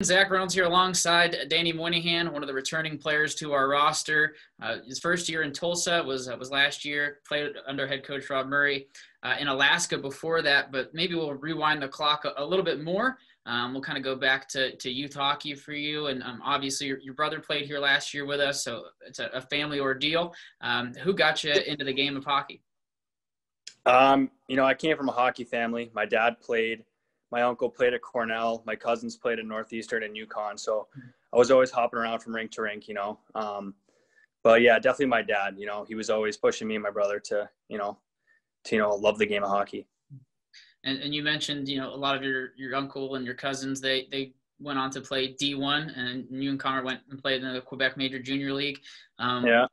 Zach Reynolds here alongside Danny Moynihan, one of the returning players to our roster. His first year in Tulsa was last year. Played under head coach Rob Murray in Alaska before that, but maybe we'll rewind the clock a little bit more. We'll kind of go back to youth hockey for you, and obviously your brother played here last year with us, so it's a family ordeal. Who got you into the game of hockey? I came from a hockey family. My dad played. My uncle played at Cornell. My cousins played at Northeastern and UConn. So I was always hopping around from rink to rink, But yeah, definitely my dad, he was always pushing me and my brother to love the game of hockey. And you mentioned, a lot of your uncle and your cousins, they went on to play D1, and you and Connor went and played in the Quebec Major Junior League. Yeah.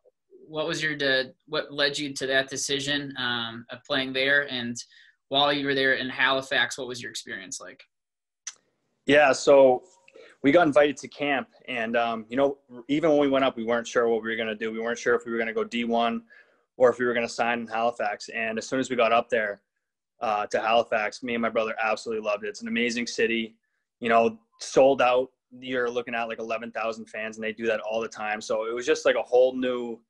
What led you to that decision of playing there? And while you were there in Halifax, what was your experience like? Yeah, so we got invited to camp, and even when we went up, we weren't sure what we were going to do. We weren't sure if we were going to go D1 or if we were going to sign in Halifax. And as soon as we got up there to Halifax, me and my brother absolutely loved it. It's an amazing city, sold out. You're looking at like 11,000 fans, and they do that all the time. So it was just like a whole new,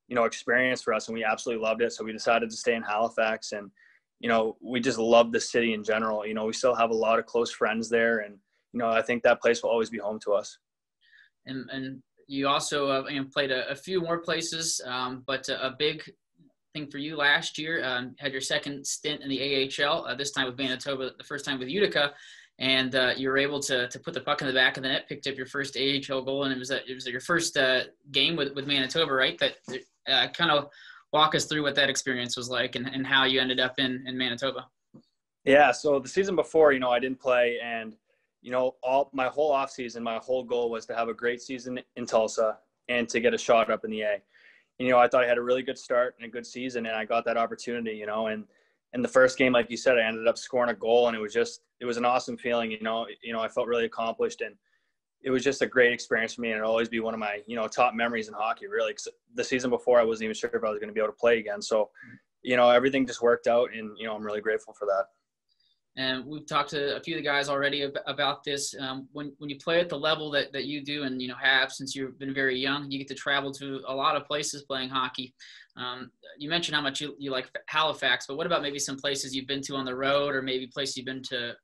experience for us, and we absolutely loved it. So we decided to stay in Halifax, and we just love the city in general. We still have a lot of close friends there, and I think that place will always be home to us. And you also played a few more places, but a big thing for you last year, had your second stint in the AHL, this time with Manitoba, the first time with Utica, and you were able to put the puck in the back of the net, picked up your first AHL goal, and it was your first game with Manitoba, right? That kind of walk us through what that experience was like and how you ended up in Manitoba. Yeah, so the season before, I didn't play, and my whole off season, my whole goal was to have a great season in Tulsa and to get a shot up in the A. I thought I had a really good start and a good season, and I got that opportunity, and in the first game, like you said, I ended up scoring a goal, and it was an awesome feeling. I felt really accomplished, and it was just a great experience for me, and it'll always be one of my, top memories in hockey, really. 'Cause the season before, I wasn't even sure if I was going to be able to play again. So, everything just worked out, and, I'm really grateful for that. And we've talked to a few of the guys already about this. When you play at the level that you do and, have since you've been very young, you get to travel to a lot of places playing hockey. You mentioned how much you like Halifax, but what about maybe some places you've been to on the road, or maybe places you've been to,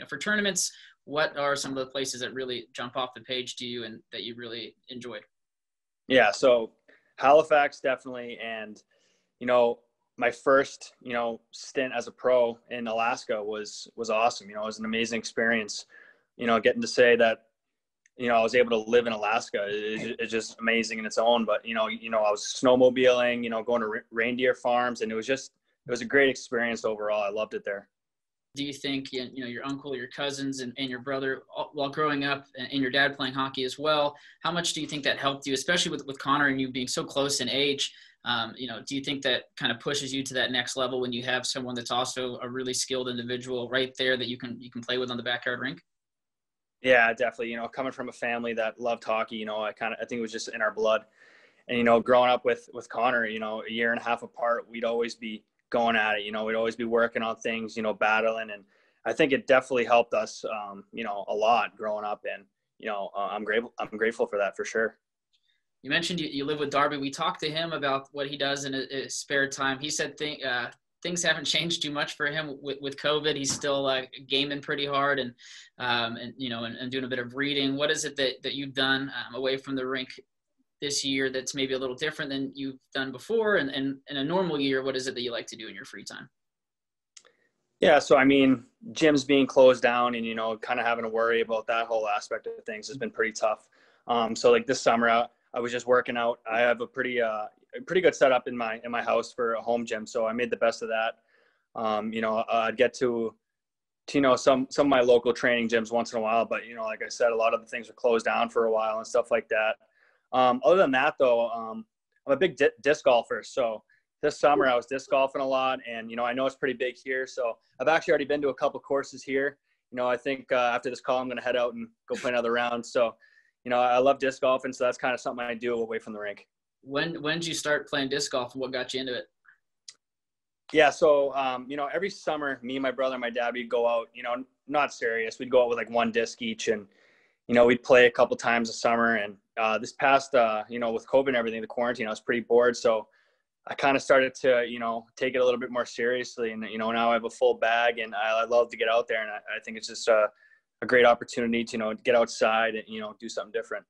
for tournaments? What are some of the places that really jump off the page to you and that you really enjoyed? Yeah, so Halifax definitely, and my first stint as a pro in Alaska was awesome. It was an amazing experience. Getting to say that I was able to live in Alaska is just amazing in its own. But I was snowmobiling, going to reindeer farms, and it was a great experience overall. I loved it there. Do you think, your uncle, your cousins, and your brother, while growing up, and your dad playing hockey as well, how much do you think that helped you, especially with Connor and you being so close in age? Do you think that kind of pushes you to that next level when you have someone that's also a really skilled individual right there that you can play with on the backyard rink? Yeah, definitely. Coming from a family that loved hockey, I think it was just in our blood. And, growing up with Connor, a year and a half apart, we'd always be going at it, we'd always be working on things, battling. And I think it definitely helped us, a lot growing up. And, I'm grateful for that for sure. You mentioned you live with Darby. We talked to him about what he does in his spare time. He said things haven't changed too much for him with COVID. He's still gaming pretty hard and doing a bit of reading. What is it that you've done away from the rink this year that's maybe a little different than you've done before? And in a normal year, what is it that you like to do in your free time? Yeah, so gyms being closed down and kind of having to worry about that whole aspect of things has been pretty tough. So like this summer, I was just working out. I have a pretty good setup in my house for a home gym, so I made the best of that. I'd get to some of my local training gyms once in a while, but like I said, a lot of the things were closed down for a while and stuff like that. Other than that, though, I'm a big disc golfer, so this summer I was disc golfing a lot, and I know it's pretty big here, so I've actually already been to a couple courses here. I think after this call I'm going to head out and go play another round. So I love disc golfing, so that's kind of something I do away from the rink. When did you start playing disc golf, and what got you into it? Yeah, so every summer, me and my brother and my dad, we'd go out. Not serious. We'd go out with like one disc each, and we'd play a couple times a summer. And this past, with COVID and everything, the quarantine, I was pretty bored. So I kind of started to, take it a little bit more seriously. And, now I have a full bag, and I love to get out there. And I think it's just a great opportunity to, get outside and, do something different.